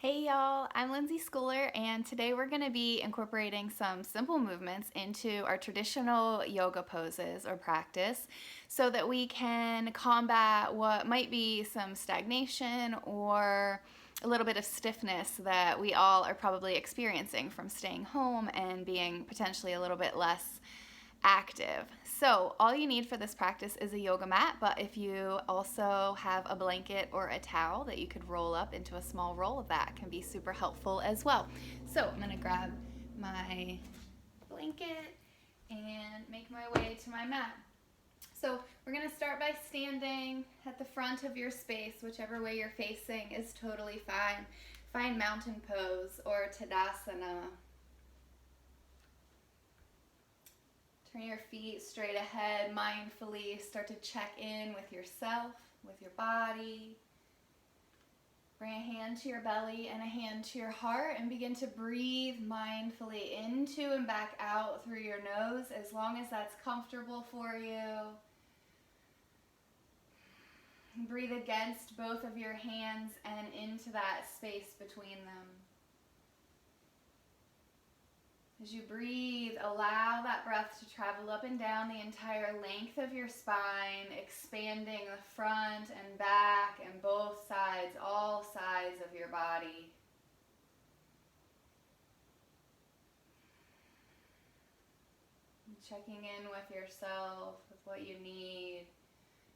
Hey y'all, I'm Lindsay Schooler, and today we're going to be incorporating some simple movements into our traditional yoga poses or practice so that we can combat what might be some stagnation or a little bit of stiffness that we all are probably experiencing from staying home and being potentially a little bit less active. So all you need for this practice is a yoga mat, but if you also have a blanket or a towel that you could roll up into a small roll, that can be super helpful as well. So I'm gonna grab my blanket and make my way to my mat. So we're gonna start by standing at the front of your space, whichever way you're facing is totally fine. Find mountain pose or Tadasana. Turn your feet straight ahead, mindfully start to check in with yourself, with your body. Bring a hand to your belly and a hand to your heart and begin to breathe mindfully into and back out through your nose as long as that's comfortable for you. Breathe against both of your hands and into that space between them. As you breathe, allow that breath to travel up and down the entire length of your spine, expanding the front and back and both sides, all sides of your body. And checking in with yourself, with what you need,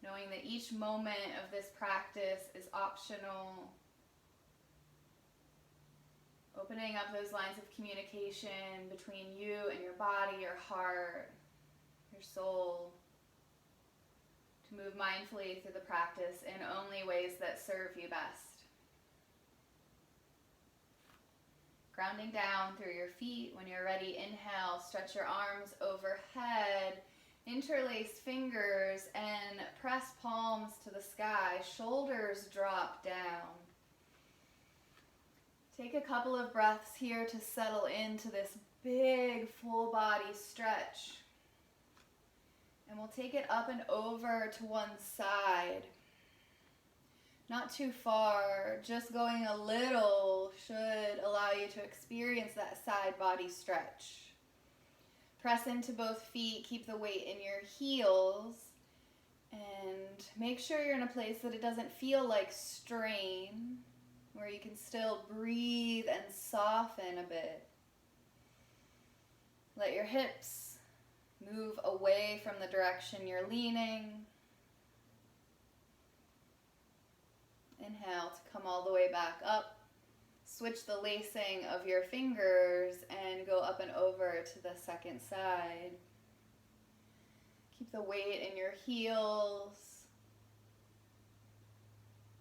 knowing that each moment of this practice is optional. Opening up those lines of communication between you and your body, your heart, your soul, to move mindfully through the practice in only ways that serve you best. Grounding down through your feet. When you're ready, inhale, stretch your arms overhead, interlace fingers, and press palms to the sky. Shoulders drop down. Take a couple of breaths here to settle into this big full body stretch. And we'll take it up and over to one side. Not too far, just going a little should allow you to experience that side body stretch. Press into both feet, keep the weight in your heels, and make sure you're in a place that it doesn't feel like strain, where you can still breathe and soften a bit. Let your hips move away from the direction you're leaning. Inhale to come all the way back up. Switch the lacing of your fingers and go up and over to the second side. Keep the weight in your heels.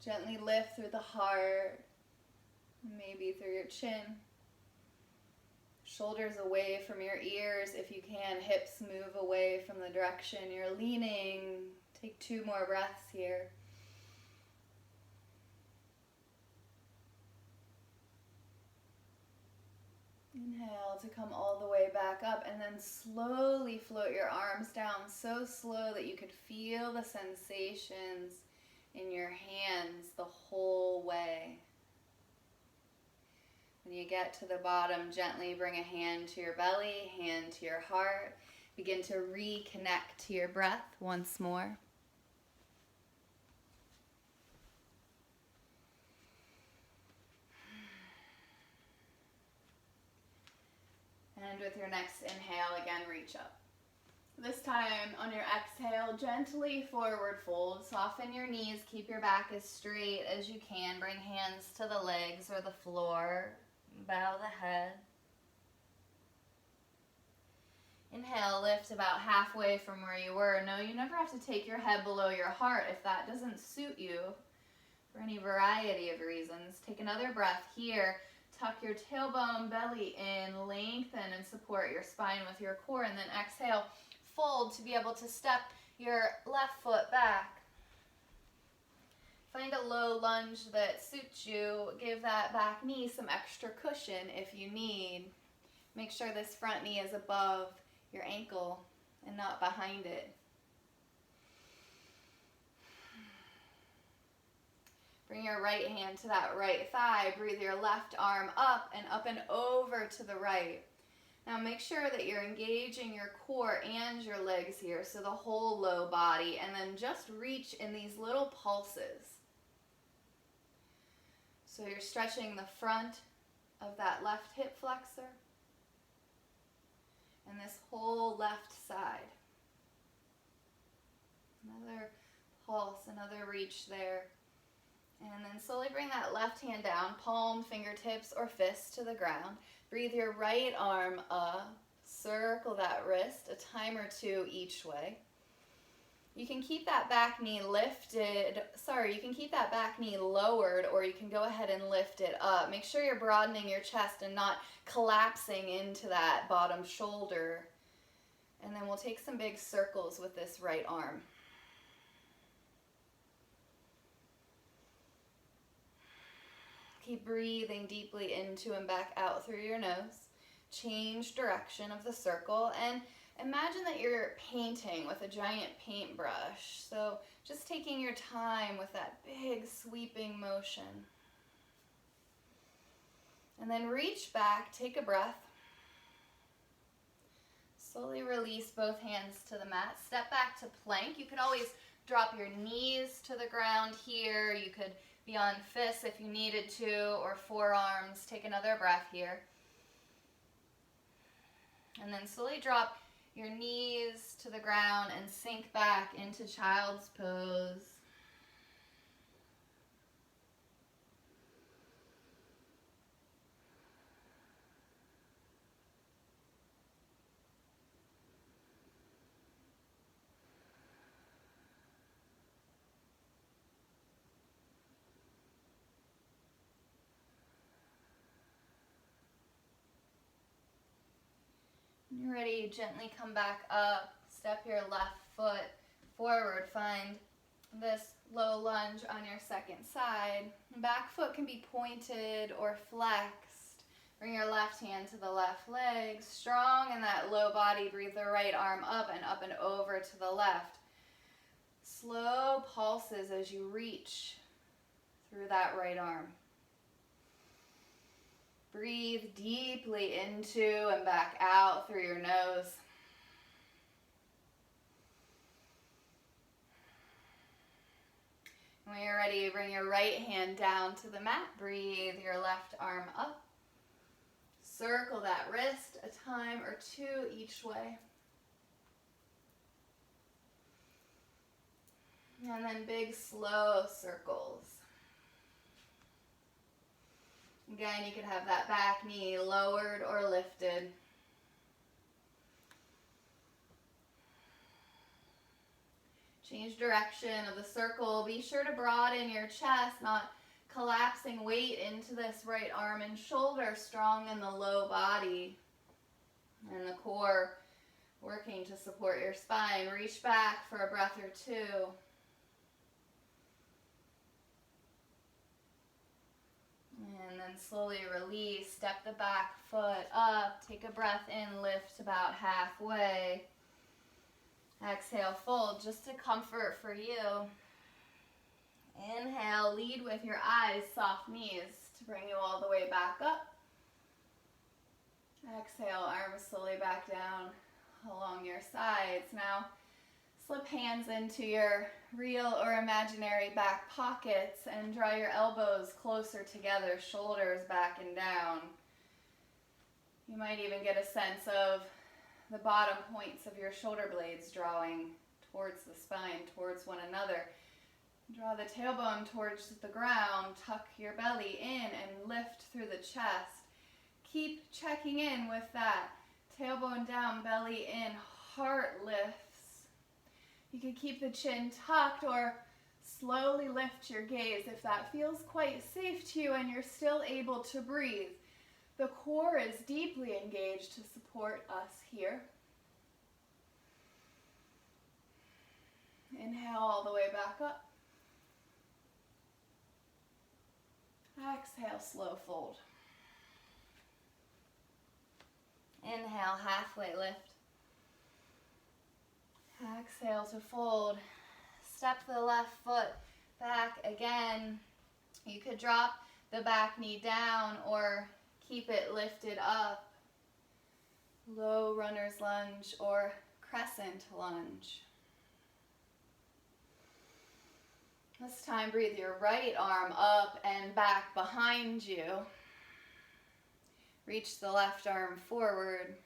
Gently lift through the heart, maybe through your chin. Shoulders away from your ears if you can. Hips move away from the direction you're leaning. Take 2 more breaths here. Inhale to come all the way back up and then slowly float your arms down so slow that you could feel the sensations in your hands the whole way. When you get to the bottom, gently bring a hand to your belly, hand to your heart. Begin to reconnect to your breath once more. And with your next inhale, again, reach up. This time, on your exhale, gently forward fold. Soften your knees. Keep your back as straight as you can. Bring hands to the legs or the floor. Bow the head. Inhale, lift about halfway from where you were. No, you never have to take your head below your heart if that doesn't suit you for any variety of reasons. Take another breath here. Tuck your tailbone, belly in, lengthen and support your spine with your core, and then exhale, fold to be able to step your left foot back. Find a low lunge that suits you. Give that back knee some extra cushion if you need. Make sure this front knee is above your ankle and not behind it. Bring your right hand to that right thigh. Breathe your left arm up and over to the right. Now make sure that you're engaging your core and your legs here, so the whole low body, and then just reach in these little pulses. So you're stretching the front of that left hip flexor and this whole left side. Another pulse, another reach there. And then slowly bring that left hand down, palm, fingertips, or fists to the ground. Breathe your right arm up, circle that wrist, a time or two each way. You can keep that back knee lifted, you can keep that back knee lowered, or you can go ahead and lift it up. Make sure you're broadening your chest and not collapsing into that bottom shoulder. And then we'll take some big circles with this right arm. Keep breathing deeply into and back out through your nose. Change direction of the circle and imagine that you're painting with a giant paintbrush. So just taking your time with that big sweeping motion. And then reach back, take a breath. Slowly release both hands to the mat. Step back to plank. You could always drop your knees to the ground here. You could be on fists if you needed to, or forearms. Take another breath here. And then slowly drop your knees to the ground and sink back into child's pose. When you're ready, gently come back up. Step your left foot forward. Find this low lunge on your second side. Back foot can be pointed or flexed. Bring your left hand to the left leg. Strong in that low body. Breathe the right arm up and over to the left. Slow pulses as you reach through that right arm. Breathe deeply into and back out through your nose. When you're ready, bring your right hand down to the mat. Breathe your left arm up. Circle that wrist a time or two each way. And then big slow circles. Again, you could have that back knee lowered or lifted. Change direction of the circle. Be sure to broaden your chest, not collapsing weight into this right arm and shoulder, strong in the low body. And the core working to support your spine. Reach back for a breath or two. And then slowly release, step the back foot up, take a breath in, lift about halfway. Exhale, fold just to comfort for you. Inhale, lead with your eyes, soft knees to bring you all the way back up. Exhale, arms slowly back down along your sides. Now, slip hands into your real or imaginary back pockets and draw your elbows closer together, shoulders back and down. You might even get a sense of the bottom points of your shoulder blades drawing towards the spine, towards one another. Draw the tailbone towards the ground, tuck your belly in and lift through the chest. Keep checking in with that. Tailbone down, belly in, heart lifts. You can keep the chin tucked or slowly lift your gaze if that feels quite safe to you and you're still able to breathe. The core is deeply engaged to support us here. Inhale all the way back up. Exhale, slow fold. Inhale, halfway lift. Exhale to fold. Step the left foot back again. You could drop the back knee down or keep it lifted up. Low runner's lunge or crescent lunge. This time, breathe your right arm up and back behind you. Reach the left arm forward.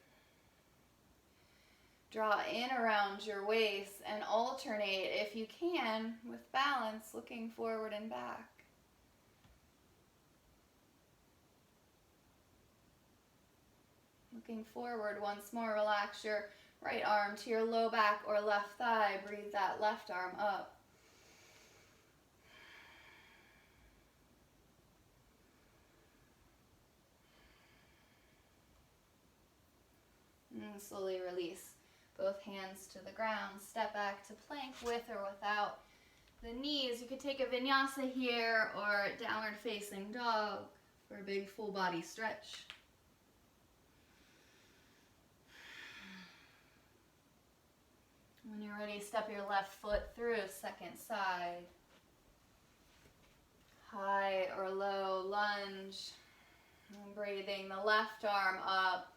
Draw in around your waist and alternate, if you can, with balance, looking forward and back. Looking forward once more, relax your right arm to your low back or left thigh. Breathe that left arm up. And slowly release both hands to the ground. Step back to plank with or without the knees. You could take a vinyasa here or downward facing dog for a big full body stretch. When you're ready, step your left foot through, second side. High or low lunge. And breathing the left arm up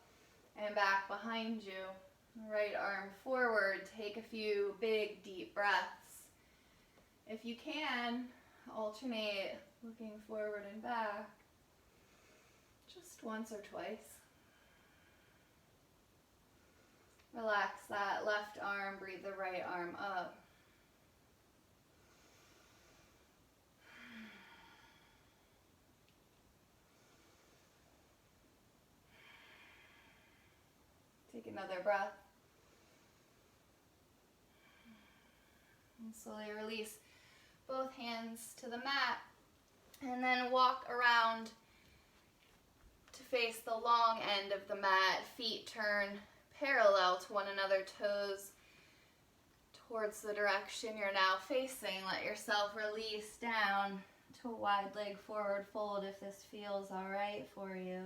and back behind you. Right arm forward. Take a few big, deep breaths. If you can, alternate looking forward and back. Just once or twice. Relax that left arm. Breathe the right arm up. Take another breath. And slowly release both hands to the mat. And then walk around to face the long end of the mat. Feet turn parallel to one another, toes towards the direction you're now facing. Let yourself release down to a wide leg forward fold if this feels all right for you.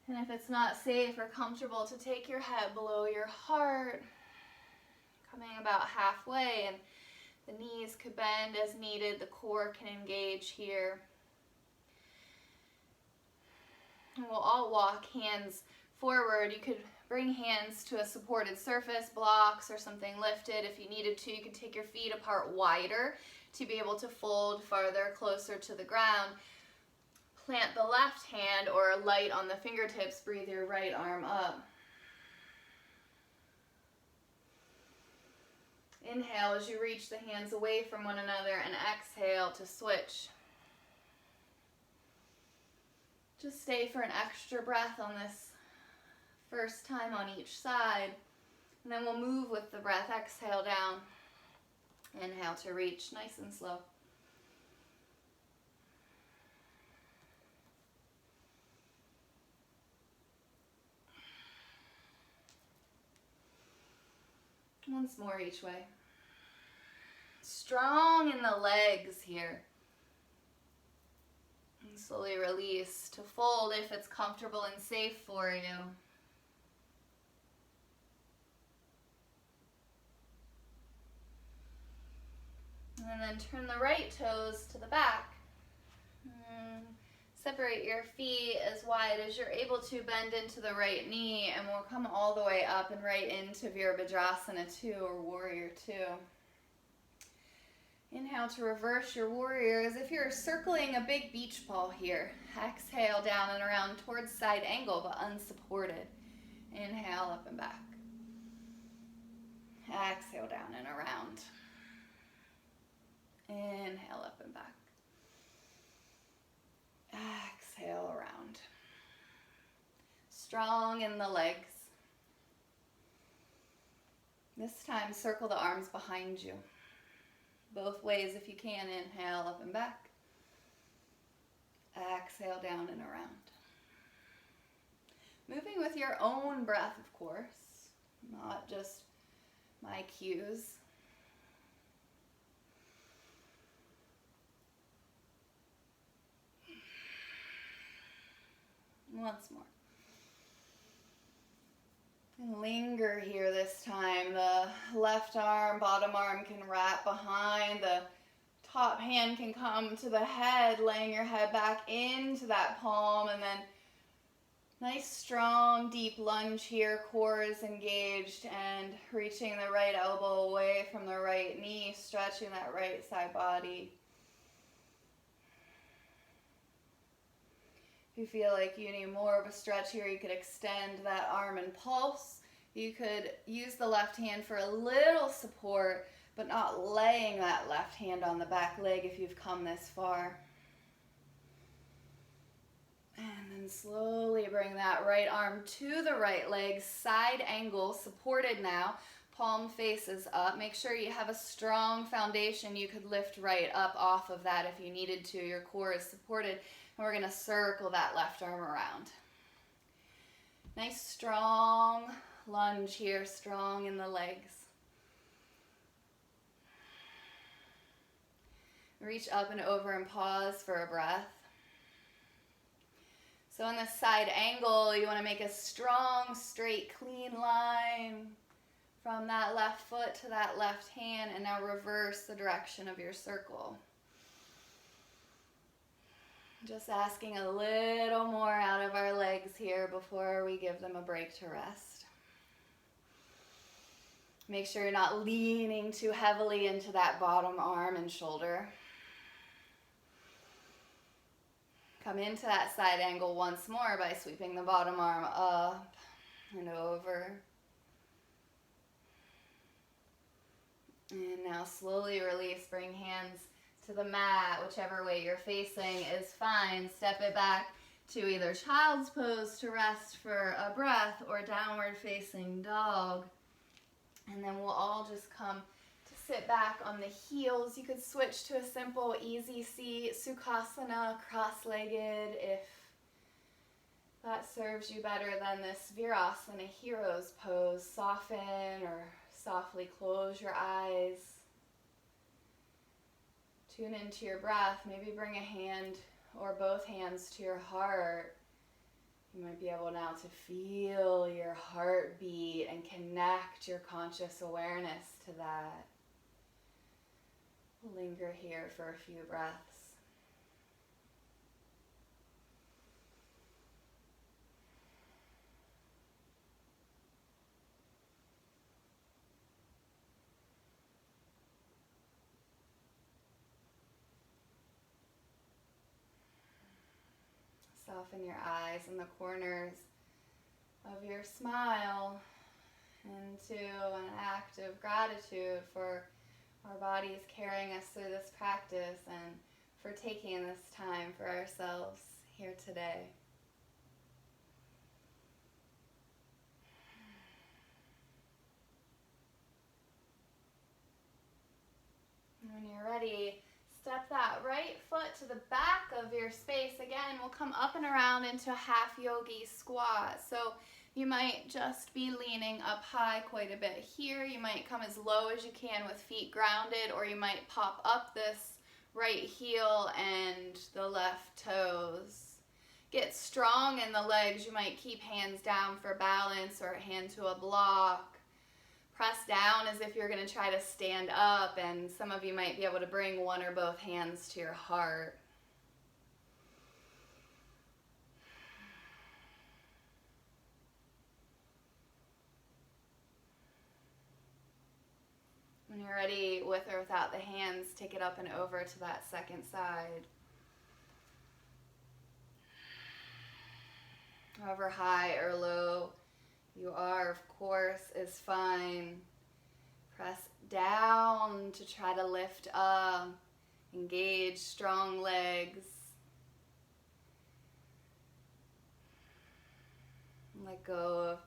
And if it's not safe or comfortable to take your head below your heart, coming about halfway, and the knees could bend as needed, the core can engage here. And we'll all walk hands forward. You could bring hands to a supported surface, blocks or something lifted. If you needed to, you could take your feet apart wider to be able to fold farther, closer to the ground. Plant the left hand or light on the fingertips. Breathe your right arm up. Inhale as you reach the hands away from one another, and exhale to switch. Just stay for an extra breath on this first time on each side, and then we'll move with the breath. Exhale down. Inhale to reach, nice and slow. Once more each way. Strong in the legs here. And slowly release to fold if it's comfortable and safe for you. And then turn the right toes to the back. And separate your feet as wide as you're able to. Bend into the right knee, and we'll come all the way up and right into Virabhadrasana 2 or Warrior 2. Inhale to reverse your warrior as if you're circling a big beach ball here. Exhale down and around towards side angle but unsupported. Inhale up and back. Exhale down and around. Inhale up and back. Exhale around. Strong in the legs. This time, circle the arms behind you. Both ways if you can. Inhale up and back. Exhale down and around. Moving with your own breath, of course, not just my cues. Once more. And linger here this time. The left arm, bottom arm can wrap behind. The Top hand can come to the head, laying your head back into that palm, and then nice, strong, deep lunge here. Core is engaged, and reaching the right elbow away from the right knee, stretching that right side body. If you feel like you need more of a stretch here, you could extend that arm and pulse. You could use the left hand for a little support, but not laying that left hand on the back leg if you've come this far. And then slowly bring that right arm to the right leg, side angle, supported now. Palm faces up. Make sure you have a strong foundation. You could lift right up off of that if you needed to. Your core is supported. And we're going to circle that left arm around. Nice strong lunge here, strong in the legs. Reach up and over and pause for a breath. So in this side angle, you want to make a strong, straight, clean line from that left foot to that left hand, and now reverse the direction of your circle. Just asking a little more out of our legs here before we give them a break to rest. Make sure you're not leaning too heavily into that bottom arm and shoulder. Come into that side angle once more by sweeping the bottom arm up and over. And now slowly release, bring hands to the mat, whichever way you're facing is fine. Step it back to either child's pose to rest for a breath or downward facing dog. And then we'll all just come to sit back on the heels. You could switch to a simple easy seat, Sukhasana, cross-legged, if that serves you better than this Virasana, hero's pose. Soften or softly close your eyes. Tune into your breath. Maybe bring a hand or both hands to your heart. You might be able now to feel your heartbeat and connect your conscious awareness to that. We'll linger here for a few breaths. Soften your eyes in the corners of your smile into an act of gratitude for our bodies carrying us through this practice and for taking this time for ourselves here today. When you're ready, step that right foot to the back of your space. Again, we'll come up and around into a half yogi squat. So you might just be leaning up high quite a bit here. You might come as low as you can with feet grounded, or you might pop up this right heel and the left toes. Get strong in the legs. You might keep hands down for balance or a hand to a block. Press down as if you're going to try to stand up, and some of you might be able to bring one or both hands to your heart. When you're ready, with or without the hands, take it up and over to that second side. However high or low you are, of course, is fine. Press down to try to lift up. Engage strong legs. Let go of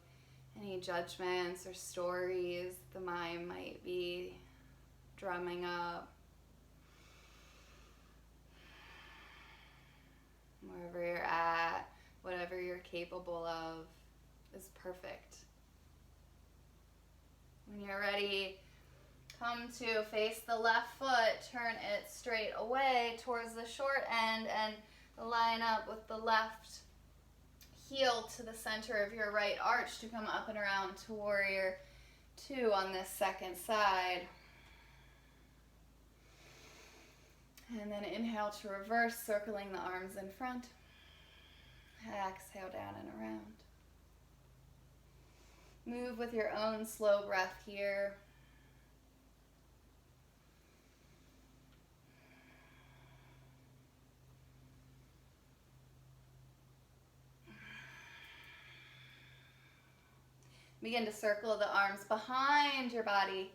any judgments or stories the mind might be drumming up. Wherever you're at, whatever you're capable of is perfect. When you're ready, come to face the left foot, turn it straight away towards the short end and line up with the left heel to the center of your right arch to come up and around to warrior two on this second side. And then inhale to reverse, circling the arms in front. Exhale down and around. Move with your own slow breath here. Begin to circle the arms behind your body.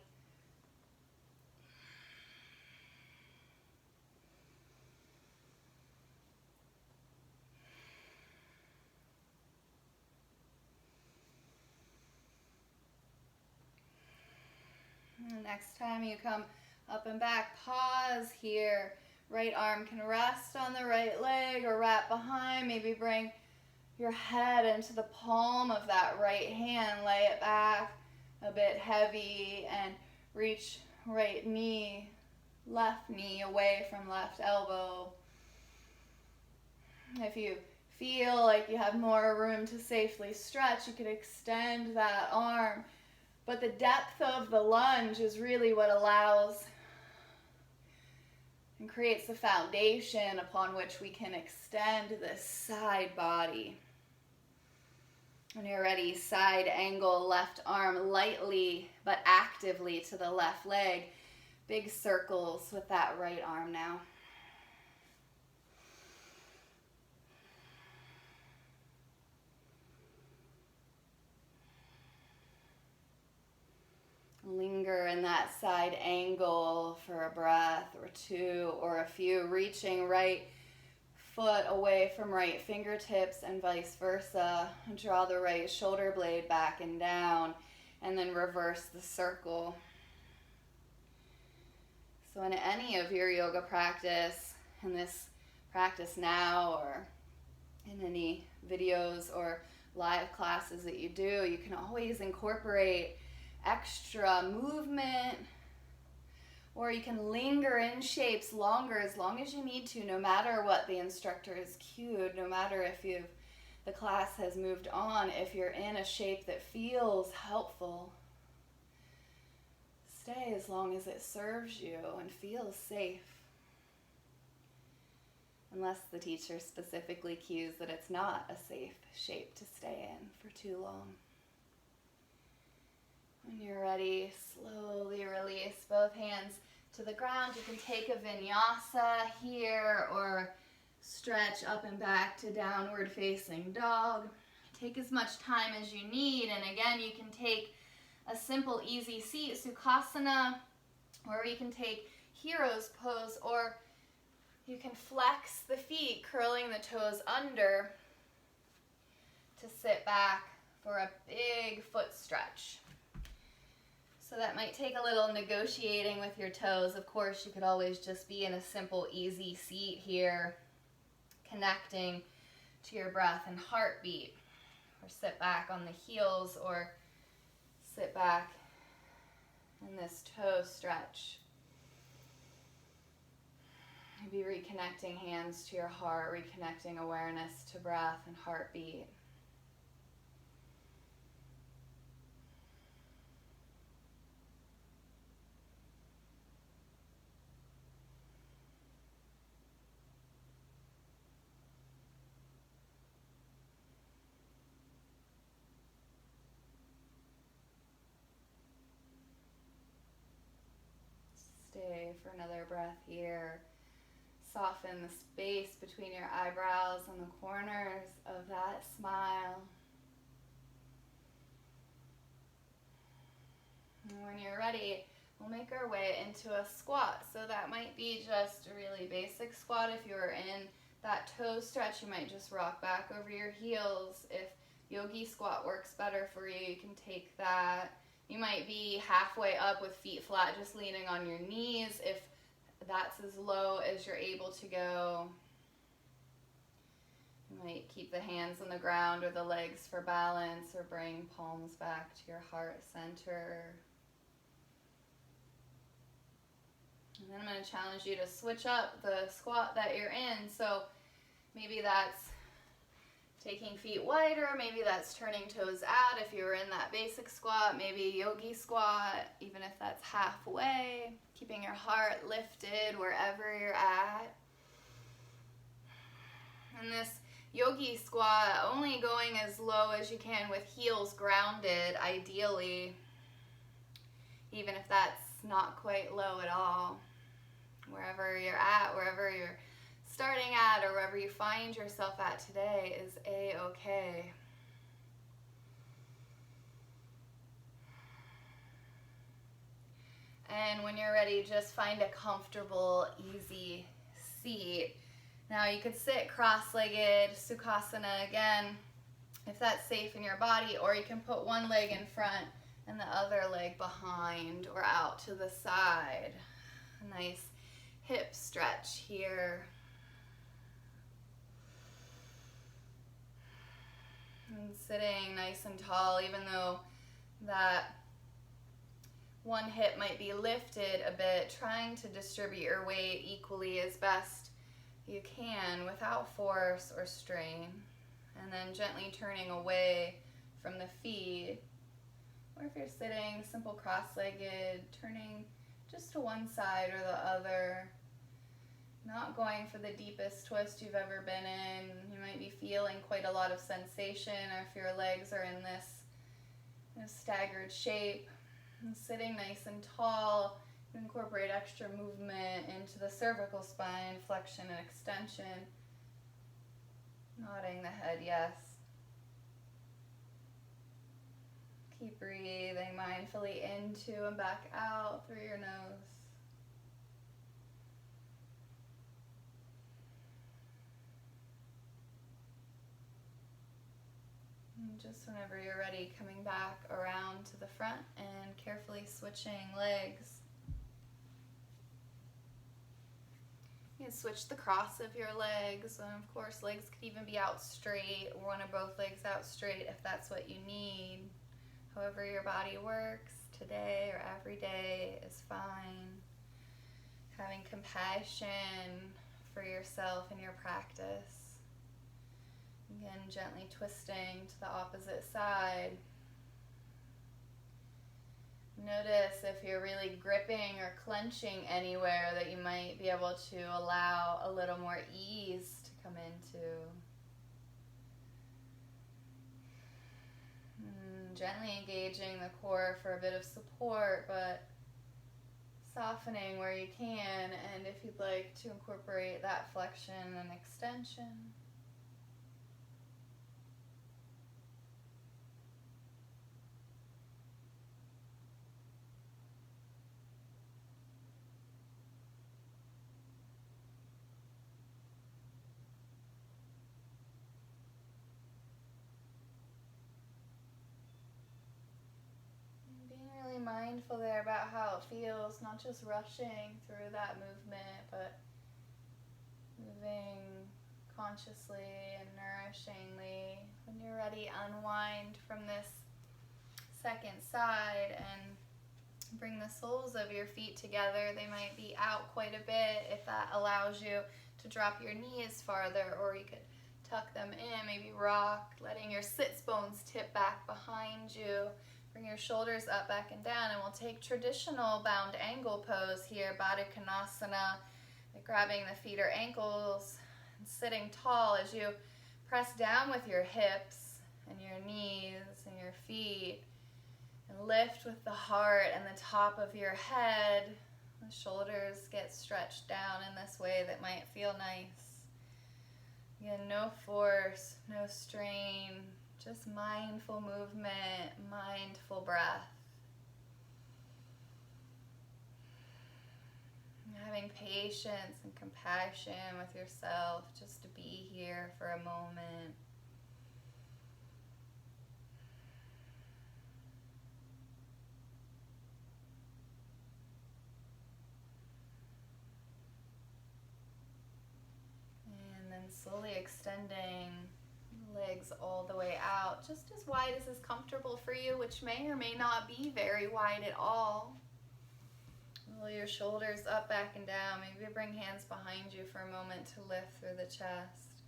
And next time you come up and back, pause here. Right arm can rest on the right leg or wrap behind. Maybe bring your head into the palm of that right hand. Lay it back a bit heavy and reach right knee, left knee away from left elbow. If you feel like you have more room to safely stretch, you could extend that arm. But the depth of the lunge is really what allows and creates the foundation upon which we can extend this side body. When you're ready, side angle, left arm lightly but actively to the left leg. Big circles with that right arm now. Linger in that side angle for a breath or two or a few, reaching right foot away from right fingertips and vice versa. Draw the right shoulder blade back and down, and then reverse the circle. So in any of your yoga practice, in this practice now or in any videos or live classes that you do, you can always incorporate extra movement, or you can linger in shapes longer as long as you need to, no matter what the instructor has cued, no matter if the class has moved on. If you're in a shape that feels helpful, stay as long as it serves you and feels safe, unless the teacher specifically cues that it's not a safe shape to stay in for too long. When you're ready, slowly release both hands to the ground. You can take a vinyasa here or stretch up and back to downward facing dog. Take as much time as you need, and again, you can take a simple easy seat, Sukhasana, or you can take hero's pose, or you can flex the feet, curling the toes under to sit back for a big foot stretch. So that might take a little negotiating with your toes. Of course, you could always just be in a simple, easy seat here, connecting to your breath and heartbeat, or sit back on the heels, or sit back in this toe stretch. Maybe reconnecting hands to your heart, reconnecting awareness to breath and heartbeat. Stay for another breath here. Soften the space between your eyebrows and the corners of that smile. And when you're ready, we'll make our way into a squat. So that might be just a really basic squat. If you're in that toe stretch, you might just rock back over your heels. If yogi squat works better for you, you can take that. You might be halfway up with feet flat, just leaning on your knees if that's as low as you're able to go. You might keep the hands on the ground or the legs for balance, or bring palms back to your heart center. And then I'm going to challenge you to switch up the squat that you're in. So maybe that's Taking feet wider, maybe that's turning toes out if you were in that basic squat, maybe yogi squat, even if that's halfway. Keeping your heart lifted wherever you're at. And this yogi squat, only going as low as you can with heels grounded, ideally, even if that's not quite low at all. Wherever you're at, wherever you're starting at, or wherever you find yourself at today is a-okay. And when you're ready, just find a comfortable, easy seat. Now you could sit cross-legged, Sukhasana again, if that's safe in your body, or you can put one leg in front and the other leg behind or out to the side. A nice hip stretch here. And sitting nice and tall, even though that one hip might be lifted a bit, trying to distribute your weight equally as best you can without force or strain. And then gently turning away from the feet. Or if you're sitting simple cross-legged, turning just to one side or the other. Not going for the deepest twist you've ever been in. You might be feeling quite a lot of sensation, or if your legs are in this staggered shape. And sitting nice and tall, you incorporate extra movement into the cervical spine, flexion and extension. Nodding the head, yes. Keep breathing mindfully into and back out through your nose. And just whenever you're ready, coming back around to the front and carefully switching legs. You can switch the cross of your legs, and of course legs could even be out straight, or one or both legs out straight if that's what you need. However your body works today or every day is fine. Having compassion for yourself and your practice. Again, gently twisting to the opposite side. Notice if you're really gripping or clenching anywhere that you might be able to allow a little more ease to come into. Gently engaging the core for a bit of support, but softening where you can, and if you'd like to incorporate that flexion and extension. Mindful there about how it feels, not just rushing through that movement, but moving consciously and nourishingly. When you're ready, unwind from this second side and bring the soles of your feet together. They might be out quite a bit if that allows you to drop your knees farther, or you could tuck them in, maybe rock, letting your sits bones tip back behind you. Bring your shoulders up, back, and down, and we'll take traditional bound angle pose here, Baddha Konasana, like grabbing the feet or ankles and sitting tall as you press down with your hips and your knees and your feet, and lift with the heart and the top of your head. The shoulders get stretched down in this way that might feel nice. Again, no force, no strain. Just mindful movement, mindful breath. Having patience and compassion with yourself, just to be here for a moment. And then slowly extending legs all the way out, just as wide as is comfortable for you, which may or may not be very wide at all. Roll your shoulders up, back, and down. Maybe bring hands behind you for a moment to lift through the chest.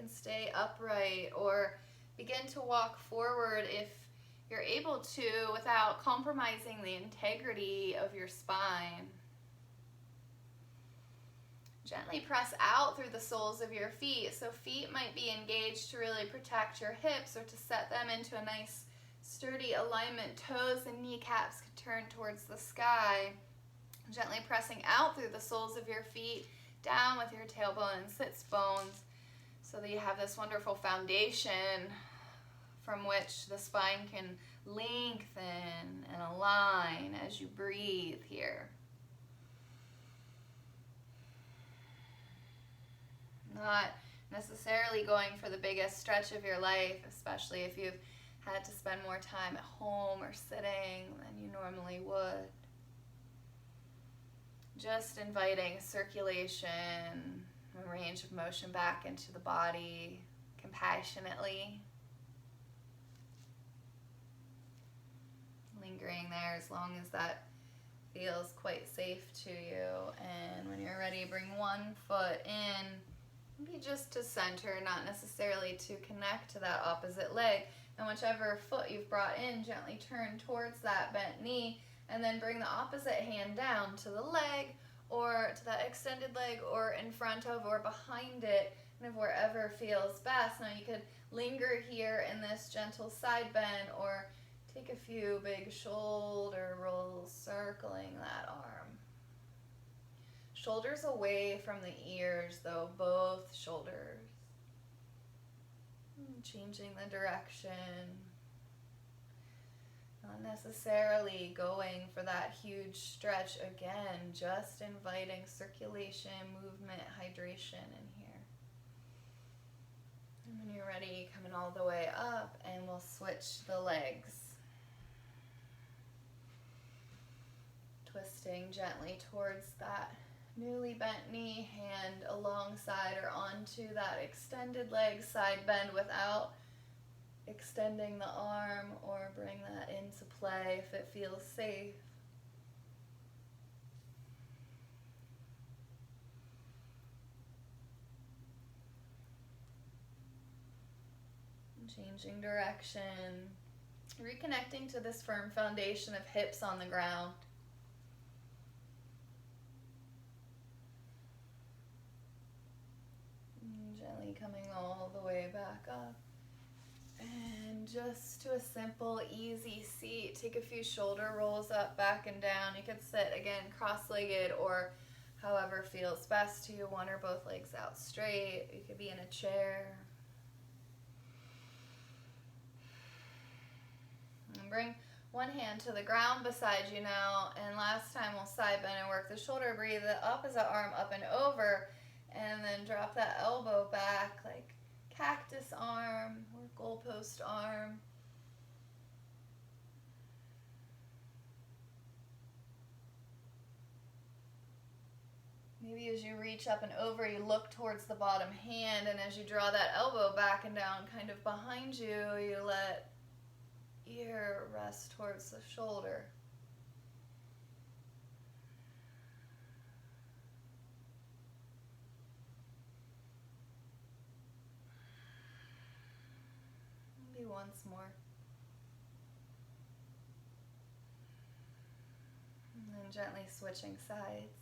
can stay upright, or begin to walk forward if you're able to without compromising the integrity of your spine. Gently press out through the soles of your feet. So feet might be engaged to really protect your hips or to set them into a nice sturdy alignment. Toes and kneecaps could turn towards the sky. Gently pressing out through the soles of your feet, down with your tailbone and sits bones, so that you have this wonderful foundation from which the spine can lengthen and align as you breathe here. Not necessarily going for the biggest stretch of your life, especially if you've had to spend more time at home or sitting than you normally would. Just inviting circulation and range of motion back into the body compassionately. Lingering there as long as that feels quite safe to you. And when you're ready, bring one foot in, maybe just to center, not necessarily to connect to that opposite leg. And whichever foot you've brought in, gently turn towards that bent knee, and then bring the opposite hand down to the leg, or to that extended leg, or in front of or behind it, kind of wherever feels best. Now you could linger here in this gentle side bend, or take a few big shoulder rolls circling that arm. Shoulders away from the ears though, both shoulders. Changing the direction. Not necessarily going for that huge stretch again, just inviting circulation, movement, hydration in here. And when you're ready, coming all the way up, and we'll switch the legs. Twisting gently towards that newly bent knee, hand alongside or onto that extended leg, side bend without extending the arm, or bring that into play if it feels safe. Changing direction, reconnecting to this firm foundation of hips on the ground. Gently coming all the way back up. And just to a simple, easy seat. Take a few shoulder rolls up, back and down. You could sit again cross-legged, or however feels best to you. One or both legs out straight. You could be in a chair. And bring one hand to the ground beside you now. And last time we'll side bend and work the shoulder. Breathe the opposite arm up and over. And then drop that elbow back like cactus arm or goalpost arm. Maybe as you reach up and over, you look towards the bottom hand, and as you draw that elbow back and down kind of behind you, you let ear rest towards the shoulder. Once more. And then gently switching sides.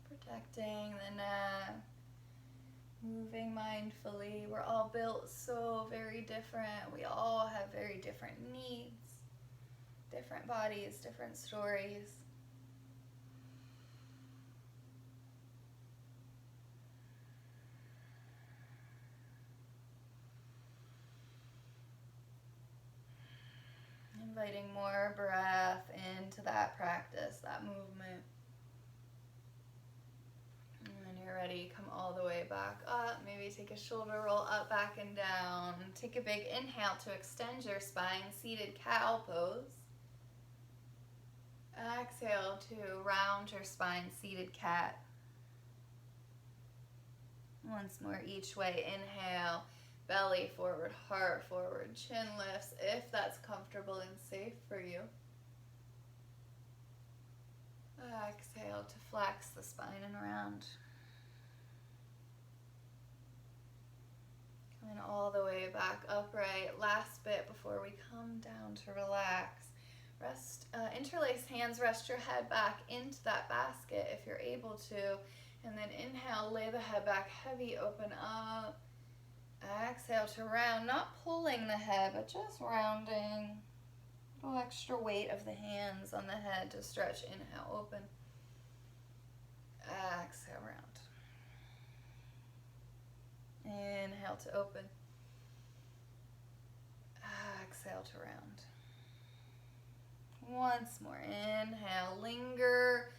Protecting the neck. Moving mindfully. We're all built so very different. We all have very different needs, different bodies, different stories. Inviting more breath into that practice, that movement. You're ready, come all the way back up. Maybe take a shoulder roll up, back, and down. Take a big inhale to extend your spine, seated cow pose. Exhale to round your spine, seated cat. Once more, each way. Inhale, belly forward, heart forward, chin lifts if that's comfortable and safe for you. Exhale to flex the spine and around. Coming all the way back upright. Last bit before we come down to relax. Rest, interlace hands, rest your head back into that basket if you're able to. And then inhale, lay the head back, heavy, open up. Exhale to round, not pulling the head, but just rounding. A little extra weight of the hands on the head to stretch. Inhale, open. Exhale, round. Inhale to open. Exhale to round. Once more, inhale, linger.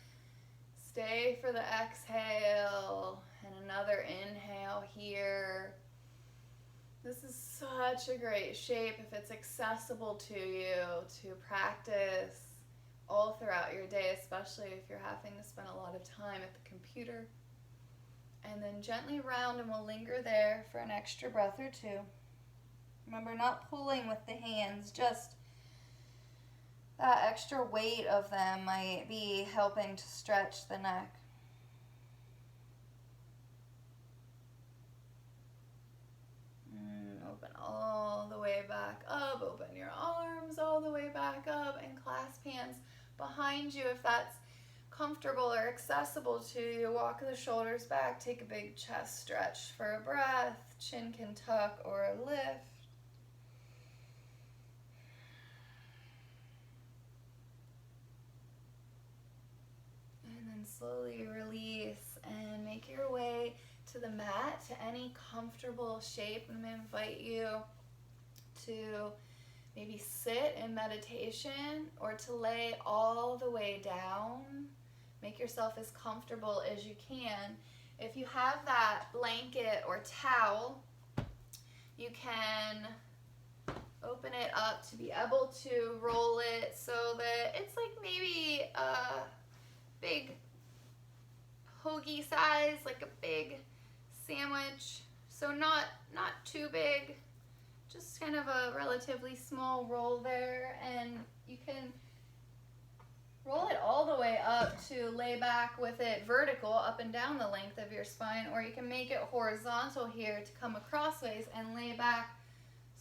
Stay for the exhale. And another inhale here. This is such a great shape if it's accessible to you to practice all throughout your day, especially if you're having to spend a lot of time at the computer. And then gently round, and we'll linger there for an extra breath or two. Remember, not pulling with the hands, just that extra weight of them might be helping to stretch the neck. Open all the way back up. Open your arms all the way back up and clasp hands behind you if that's comfortable or accessible to you. Walk the shoulders back. Take a big chest stretch for a breath. Chin can tuck or lift. And then slowly release and make your way to the mat, to any comfortable shape. I'm going to invite you to maybe sit in meditation or to lay all the way down. Make yourself as comfortable as you can. If you have that blanket or towel, you can open it up to be able to roll it so that it's like maybe a big hoagie size, like a big sandwich. So not too big, just kind of a relatively small roll there, and you can roll it all the way up to lay back with it vertical up and down the length of your spine, or you can make it horizontal here to come acrossways and lay back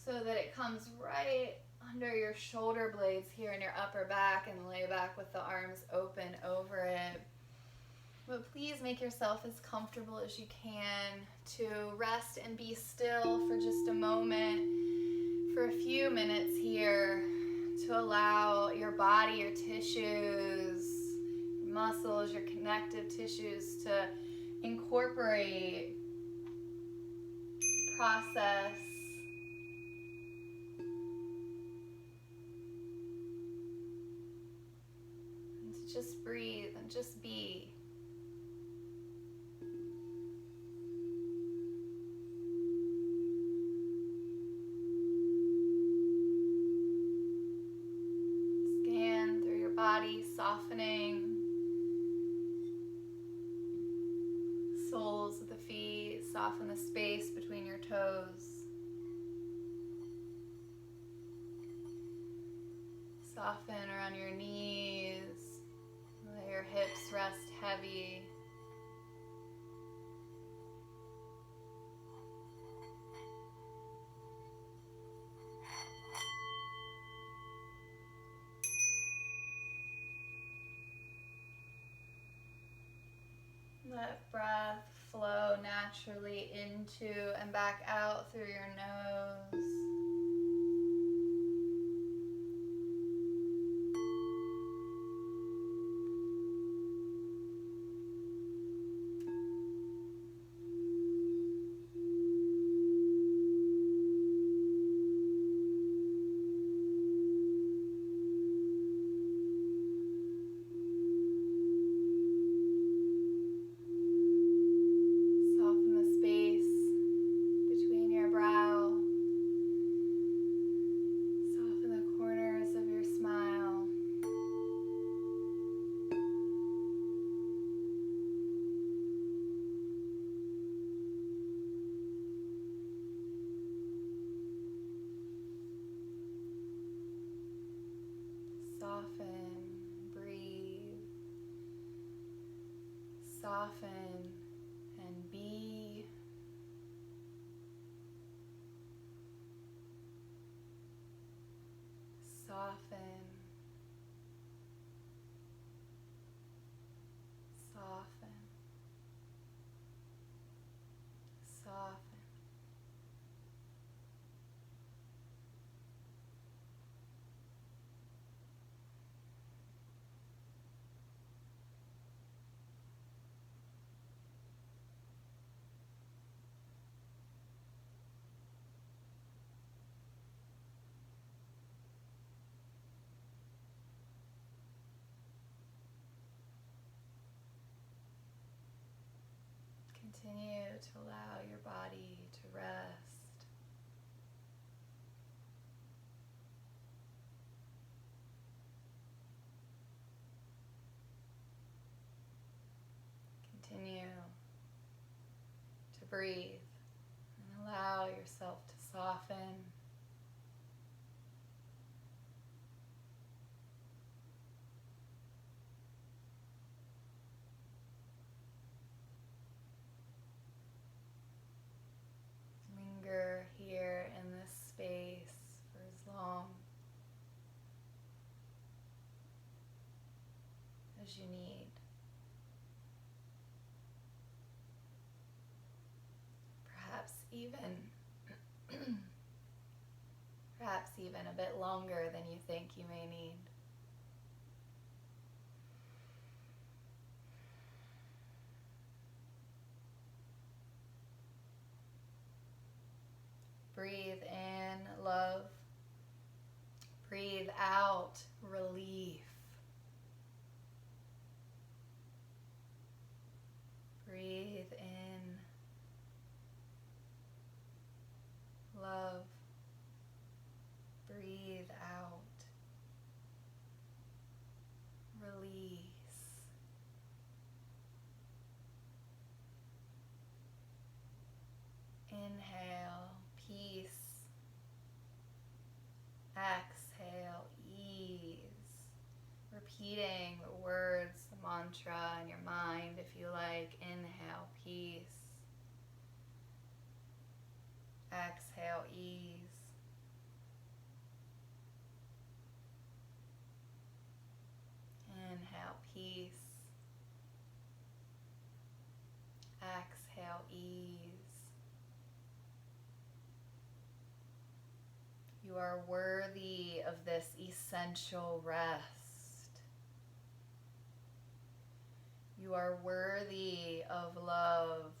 so that it comes right under your shoulder blades here in your upper back, and lay back with the arms open over it. But please make yourself as comfortable as you can to rest and be still for just a moment, for a few minutes here, to allow your body, your tissues, your muscles, your connective tissues to incorporate, process, and to just breathe and just be. Body softening, soles of the feet, soften the space between your toes. Soften around your knees, let your hips rest heavy. Let breath flow naturally into and back out through your nose. Soften the space between your brow Soften, breathe, soften, and be. Soften, soften, soften. Continue to allow your body to rest. Continue to breathe and allow yourself to soften. Linger here in this space for as long as you need. Perhaps even a bit longer than you think you may need. Breathe in love. Breathe out relief. Breathe in love. Breathe out release. Inhale, peace. Exhale, ease. Repeating the words, the mantra in your mind if you like. Inhale, peace. Exhale, ease. Inhale, peace. Exhale, ease. You are worthy of this essential rest. You are worthy of love.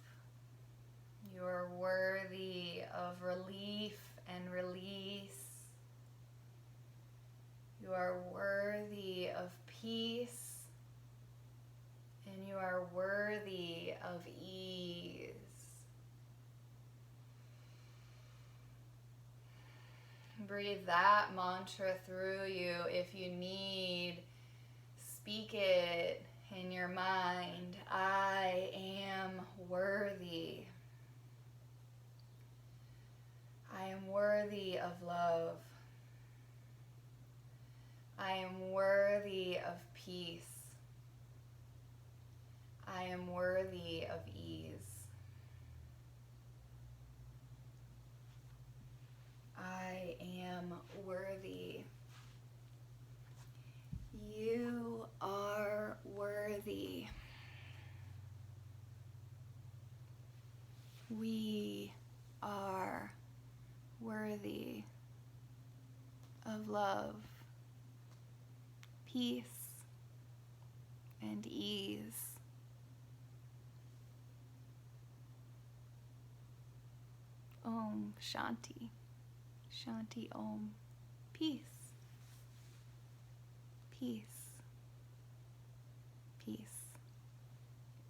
You are worthy of relief and release. You are worthy of peace. And you are worthy of ease. Breathe that mantra through you if you need. Speak it in your mind. I am worthy. I am worthy of love. I am worthy of peace. I am worthy of ease. I am worthy. You are worthy. We are worthy of love, peace, and ease. Om Shanti. Shanti Om. Peace. Peace. Peace.